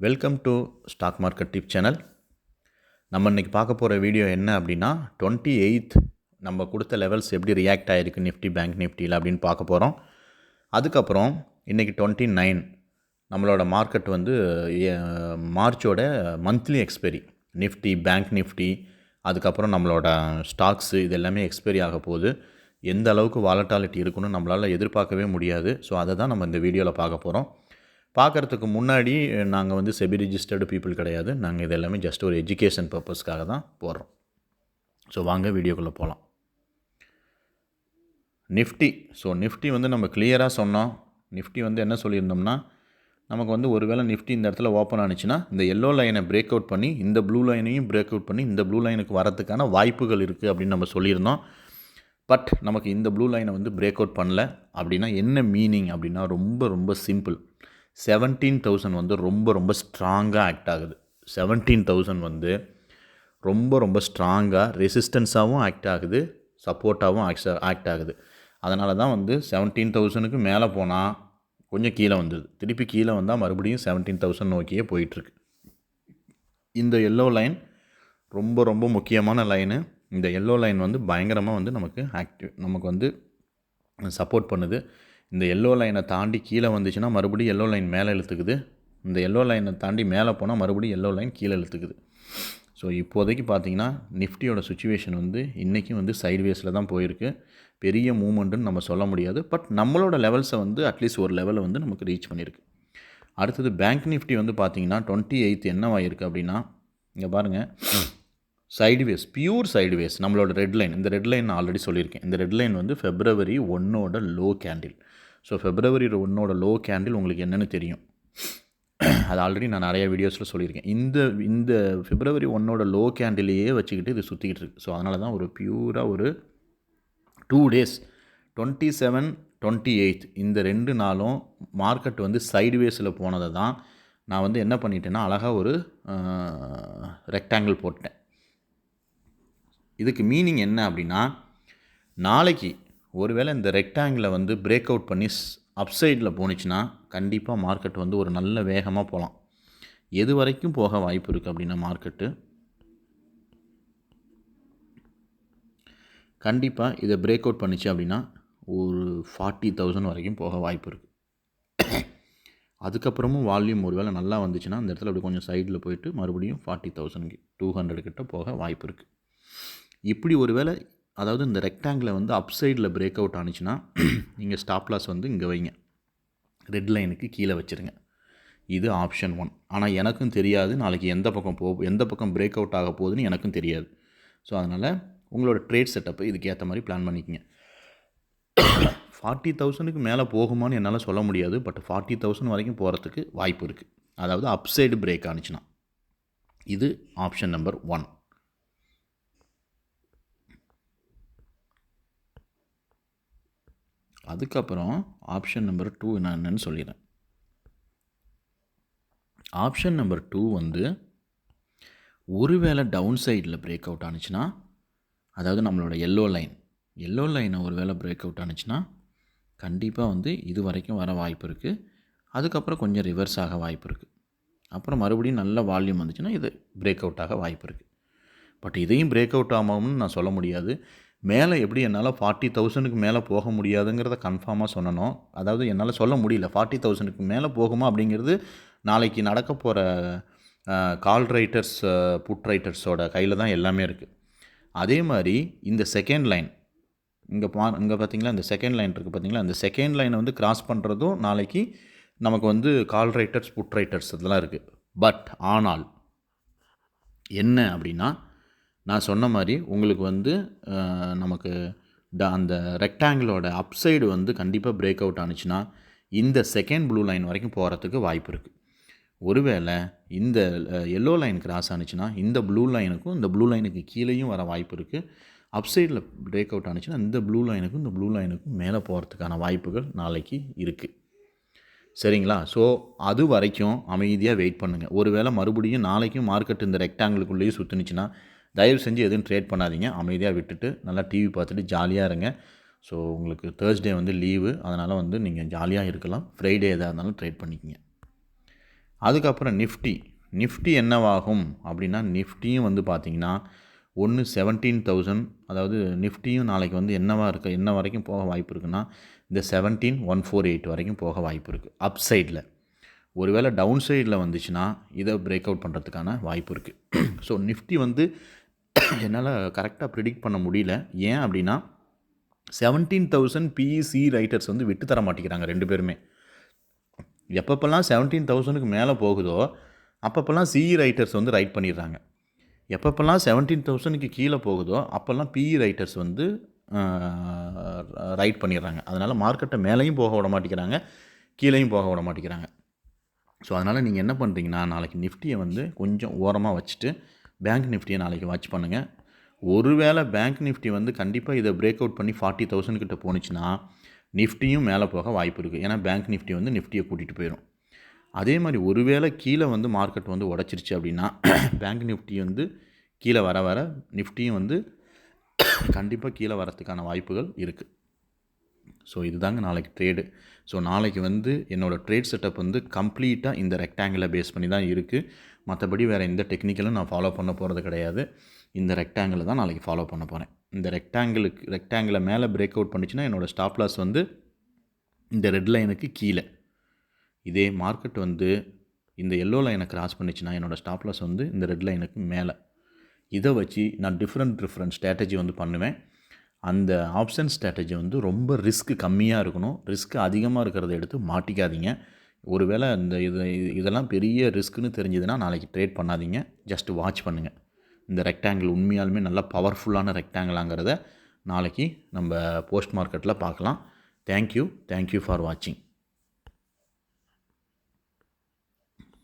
Welcome to stock market tip channel. நம்ம இன்றைக்கி பார்க்க போகிற வீடியோ என்ன அப்படின்னா 28th நம்ம கொடுத்த லெவல்ஸ் எப்படி ரியாக்ட் ஆகிருக்கு நிஃப்டி பேங்க் நிஃப்டியில் அப்படின்னு பார்க்க போகிறோம். அதுக்கப்புறம் இன்றைக்கி 29 நம்மளோட மார்க்கெட் வந்து மார்ச்சோட monthly expiry Nifty bank Nifty அதுக்கப்புறம் நம்மளோட ஸ்டாக்ஸு இது எல்லாமே எக்ஸ்பைரி ஆக போகுது. எந்த அளவுக்கு வாலட்டாலிட்டி இருக்குன்னு நம்மளால் எதிர்பார்க்கவே முடியாது. ஸோ அதை தான் நம்ம இந்த வீடியோவில் பார்க்க போகிறோம். பார்க்குறதுக்கு முன்னாடி நாங்கள் வந்து செபி ரிஜிஸ்டர்டு பீப்புள் கிடையாது. நாங்கள் இது எல்லாமே ஜஸ்ட் ஒரு எஜுகேஷன் பர்பஸ்க்காக தான் போடுறோம். ஸோ வாங்க வீடியோக்குள்ளே போகலாம். நிஃப்டி நிஃப்டி வந்து நம்ம கிளியராக சொன்னோம். நிஃப்டி வந்து என்ன சொல்லியிருந்தோம்னா, நமக்கு வந்து ஒருவேளை நிஃப்டி இந்த இடத்துல ஓப்பன் ஆனிச்சுன்னா இந்த எல்லோ லைனை பிரேக் அவுட் பண்ணி இந்த ப்ளூ லைனையும் பிரேக் அவுட் பண்ணி இந்த ப்ளூ லைனுக்கு வரதுக்கான வாய்ப்புகள் இருக்குது அப்படின்னு நம்ம சொல்லியிருந்தோம். பட் நமக்கு இந்த ப்ளூ லைனை வந்து பிரேக் அவுட் பண்ணல. அப்படின்னா என்ன மீனிங் அப்படின்னா ரொம்ப சிம்பிள். 17,000 வந்து ரொம்ப ஸ்ட்ராங்காக ஆக்ட் ஆகுது. 17,000 வந்து ரொம்ப ஸ்ட்ராங்காக ரெசிஸ்டன்ஸாகவும் ஆக்ட் ஆகுது, சப்போர்ட்டாகவும் ஆக்ட் ஆகுது. அதனால தான் வந்து 17,000க்கு மேலே போனால் கொஞ்சம் கீழே வந்துடுது, திருப்பி கீழே வந்தால் மறுபடியும் 17,000 நோக்கியே போயிட்டுருக்கு. இந்த எல்லோ லைன் ரொம்ப முக்கியமான லைனு. இந்த எல்லோ லைன் வந்து பயங்கரமாக வந்து நமக்கு வந்து சப்போர்ட் பண்ணுது. இந்த எல்லோ லைனை தாண்டி கீழே வந்துச்சுன்னா மறுபடியும் எல்லோ லைன் மேலே இழுத்துக்குது. இந்த எல்லோ லைனை தாண்டி மேலே போனால் மறுபடியும் எல்லோ லைன் கீழே இழுத்துக்குது. ஸோ இப்போதைக்கு பார்த்திங்கன்னா நிஃப்டியோட சுச்சுவேஷன் வந்து இன்றைக்கும் வந்து சைட்வேஸில் தான் போயிருக்கு. பெரிய மூமெண்ட்டுன்னு நம்ம சொல்ல முடியாது. பட் நம்மளோட லெவல்ஸை வந்து அட்லீஸ்ட் ஒரு லெவலை வந்து நமக்கு ரீச் பண்ணியிருக்கு. அடுத்தது பேங்க் நிஃப்டி வந்து பார்த்திங்கன்னா 28th என்னவாயிருக்கு அப்படின்னா, இங்கே பாருங்கள், சைடுவேஸ், பியூர் சைடுவேஸ். நம்மளோட ரெட் லைன், இந்த ரெட் லைன் நான் ஆல்ரெடி சொல்லியிருக்கேன். இந்த ரெட் லைன் வந்து February 1 low candle. So February 1 low candle உங்களுக்கு என்னென்னு தெரியும், அது ஆல்ரெடி நான் நிறைய வீடியோஸில் சொல்லியிருக்கேன். இந்த February 1 லோ கேண்டிலையே வச்சுக்கிட்டு இது சுற்றிக்கிட்டு இருக்குது. ஸோ அதனால தான் ஒரு பியூராக ஒரு 2 days 27, 28 இந்த 2 நாளும் மார்க்கெட் வந்து சைடுவேஸில் போனதை தான் நான் வந்து என்ன பண்ணிட்டேன்னா அழகாக ஒரு ரெக்டாங்கிள் போட்டேன். இதுக்கு மீனிங் என்ன அப்படின்னா, நாளைக்கு ஒருவேளை இந்த ரெக்டாங்கிளை வந்து பிரேக் அவுட் பண்ணி அப்சைடில் போணுச்சுன்னா கண்டிப்பாக மார்க்கெட் வந்து ஒரு நல்ல வேகமாக போகலாம். எது வரைக்கும் போக வாய்ப்பு இருக்குது அப்படின்னா, மார்க்கெட்டு கண்டிப்பாக இதை பிரேக் அவுட் பண்ணிச்சு அப்படின்னா ஒரு 40,000 வரைக்கும் போக வாய்ப்பு இருக்குது. அதுக்கப்புறமும் வால்யூம் ஒருவேளை நல்லா வந்துச்சுன்னா அந்த இடத்துல அப்படி கொஞ்சம் சைடில் போயிட்டு மறுபடியும் 40,200 கிட்ட போக வாய்ப்பு இருக்குது. இப்படி ஒரு வேளை, அதாவது இந்த ரெக்டாங்கிளை வந்து அப்சைடில் பிரேக் அவுட் ஆனிச்சுன்னா நீங்கள் ஸ்டாப் லாஸ் வந்து இங்கே வைங்க, ரெட் லைனுக்கு கீழே வச்சுருங்க. இது ஆப்ஷன் 1. ஆனால் எனக்கும் தெரியாது நாளைக்கு எந்த பக்கம் பிரேக் அவுட் ஆக போகுதுன்னு எனக்கும் தெரியாது. ஸோ அதனால் உங்களோட ட்ரேட் செட்டப்பை இதுக்கு ஏற்ற மாதிரி பிளான் பண்ணிக்கங்க. 40,000க்கு மேலே போகுமான்னு என்னால் சொல்ல முடியாது. பட் 40,000 வரைக்கும் போகிறதுக்கு வாய்ப்பு இருக்குது. அதாவது அப்சைடு பிரேக் ஆனிச்சுன்னா. இது ஆப்ஷன் நம்பர் 1. அதுக்கப்புறம் ஆப்ஷன் நம்பர் 2 நான் என்னென்னு சொல்லிடுறேன். ஆப்ஷன் நம்பர் 2 வந்து ஒருவேளை டவுன் சைடில் பிரேக் அவுட் ஆனிச்சுன்னா, அதாவது நம்மளோட எல்லோ லைனை ஒரு வேளை பிரேக் அவுட் ஆனிச்சுன்னா கண்டிப்பாக வந்து இது வரைக்கும் வர வாய்ப்பு இருக்குது. அதுக்கப்புறம் கொஞ்சம் ரிவர்ஸ் ஆக வாய்ப்பு இருக்குது. அப்புறம் மறுபடியும் நல்ல வால்யூம் வந்துச்சுன்னா இது பிரேக் அவுட் ஆக வாய்ப்பு இருக்குது. பட் இதையும் பிரேக் அவுட் ஆகும்னு நான் சொல்ல முடியாது. மேலே எப்படி என்னால் 40,000க்கு மேலே போக முடியாதுங்கிறத கன்ஃபார்மாக சொல்லணும். அதாவது என்னால் சொல்ல முடியல 40,000க்கு மேலே போகுமா அப்படிங்கிறது நாளைக்கு நடக்க போகிற கால் ரைட்டர்ஸ் புட் ரைட்டர்ஸோட கையில் தான் எல்லாமே இருக்குது. அதே மாதிரி இந்த செகண்ட் லைன் இங்கே பார்த்தீங்களா, இந்த செகண்ட் லைன் இருக்குது பார்த்தீங்களா, இந்த செகண்ட் லைனை வந்து கிராஸ் பண்ணுறதும் நாளைக்கு நமக்கு வந்து கால் ரைட்டர்ஸ் புட் ரைட்டர்ஸ் இதெல்லாம் இருக்குது. பட் ஆனால் என்ன அப்படின்னா, நான் சொன்ன மாதிரி உங்களுக்கு வந்து நமக்கு அந்த ரெக்டாங்கிளோட அப்சைடு வந்து கண்டிப்பாக பிரேக் அவுட் ஆனிச்சுன்னா இந்த செகண்ட் ப்ளூ லைன் வரைக்கும் போகிறதுக்கு வாய்ப்பு இருக்குது. ஒருவேளை இந்த எல்லோ லைன் கிராஸ் ஆனிச்சுன்னா இந்த ப்ளூ லைனுக்கும் இந்த ப்ளூ லைனுக்கு கீழேயும் வர வாய்ப்பு இருக்குது. அப்சைடில் பிரேக் அவுட் ஆனிச்சுன்னா இந்த ப்ளூ லைனுக்கும் மேலே போகிறதுக்கான வாய்ப்புகள் நாளைக்கு இருக்குது. சரிங்களா? ஸோ அது வரைக்கும் அமைதியாக வெயிட் பண்ணுங்கள். ஒருவேளை மறுபடியும் நாளைக்கும் மார்க்கெட் இந்த ரெக்டாங்கிளுக்குள்ளேயே சுற்றுனுச்சுன்னா தயவு செஞ்சு எதுவும் ட்ரேட் பண்ணாதீங்க. அமைதியாக விட்டுட்டு நல்லா டிவி பார்த்துட்டு ஜாலியாக இருங்க. ஸோ உங்களுக்கு தேர்ஸ்டே வந்து லீவு, அதனால் வந்து நீங்கள் ஜாலியாக இருக்கலாம். ஃப்ரைடே எதாக இருந்தாலும் ட்ரேட் பண்ணிக்கங்க. அதுக்கப்புறம் நிஃப்டி என்னவாகும் அப்படின்னா, நிஃப்டியும் வந்து பார்த்திங்கன்னா ஒன்று 17,000, அதாவது நிஃப்டியும் நாளைக்கு வந்து என்ன வரைக்கும் போக வாய்ப்பு இருக்குன்னா, இந்த 17,148 வரைக்கும் போக வாய்ப்பு இருக்குது அப் சைடில். ஒருவேளை டவுன் சைடில் வந்துச்சுன்னா இதை பிரேக் அவுட் பண்ணுறதுக்கான வாய்ப்பு இருக்குது. ஸோ நிஃப்டி வந்து என்னால் கரெக்டாக ப்ரிடிக்ட் பண்ண முடியல. ஏன் அப்படின்னா 17,000 பிஇசி ரைட்டர்ஸ் வந்து விட்டு தர மாட்டேங்கிறாங்க 2 பேருமே. எப்பப்பெல்லாம் 17,000க்கு மேலே போகுதோ அப்பப்பெல்லாம் சிஇ ரைட்டர்ஸ் வந்து ரைட் பண்ணிடுறாங்க. எப்பப்பெல்லாம் 17,000க்கு கீழே போகுதோ அப்போல்லாம் பிஇ ரைட்டர்ஸ் வந்து ரைட் பண்ணிடுறாங்க. அதனால் மார்க்கெட்டை மேலேயும் போக விட மாட்டேங்கிறாங்க, கீழேயும் போக விட மாட்டேங்கிறாங்க. ஸோ அதனால் நீங்கள் என்ன பண்ணுறீங்கன்னா, நாளைக்கு நிஃப்டியை வந்து கொஞ்சம் ஓரமாக வச்சுட்டு பேங்க் நிஃப்டியை நாளைக்கு வாட்ச் பண்ணுங்கள். ஒருவேளை பேங்க் நிஃப்டி வந்து கண்டிப்பாக இதை பிரேக் அவுட் பண்ணி 40,000 கிட்ட போணுச்சுன்னா நிஃப்டியும் மேலே போக வாய்ப்பு இருக்குது. ஏன்னா பேங்க் நிஃப்டி வந்து நிஃப்டியை கூட்டிகிட்டு போயிடும். அதே மாதிரி ஒருவேளை கீழே வந்து மார்க்கெட் வந்து உடச்சிருச்சு அப்படின்னா பேங்க் நிஃப்டி வந்து கீழே வர நிஃப்டியும் வந்து கண்டிப்பாக கீழே வரத்துக்கான வாய்ப்புகள் இருக்குது. ஸோ இதுதாங்க நாளைக்கு ட்ரேடு. ஸோ நாளைக்கு வந்து என்னோடய ட்ரேட் செட்டப் வந்து கம்ப்ளீட்டாக இந்த ரெக்டாங்கிளை பேஸ் பண்ணி தான் இருக்குது. மற்றபடி வேறு எந்த டெக்னிக்கலும் நான் ஃபாலோ பண்ண போகிறது கிடையாது. இந்த ரெக்டாங்கிளை தான் நாளைக்கு ஃபாலோ பண்ண போகிறேன். இந்த ரெக்டாங்கிளை மேலே பிரேக் அவுட் பண்ணிச்சுன்னா என்னோடய ஸ்டாப் லாஸ் வந்து இந்த ரெட் லைனுக்கு கீழே. இதே மார்க்கெட் வந்து இந்த எல்லோ லைனை கிராஸ் பண்ணிச்சுன்னா என்னோடய ஸ்டாப் லாஸ் வந்து இந்த ரெட் லைனுக்கு மேலே. இதை வச்சு நான் டிஃப்ரெண்ட் ஸ்ட்ராட்டஜி வந்து பண்ணுவேன். அந்த ஆப்ஷன் ஸ்ட்ராட்டஜி வந்து ரொம்ப ரிஸ்க் கம்மியாக இருக்கணும். ரிஸ்க் அதிகமாக இருக்கிறத எடுத்து மாட்டிக்காதீங்க. ஒருவேளை இதெல்லாம் பெரிய ரிஸ்க்குன்னு தெரிஞ்சதுன்னா நாளைக்கு ட்ரேட் பண்ணாதீங்க. ஜஸ்ட் வாட்ச் பண்ணுங்கள். இந்த ரெக்டாங்கிள் உண்மையாலுமே நல்லா பவர்ஃபுல்லான ரெக்டாங்கிளாங்கிறத நாளைக்கு நம்ம போஸ்ட் மார்க்கெட்டில் பார்க்கலாம். தேங்க்யூ ஃபார் வாட்சிங்.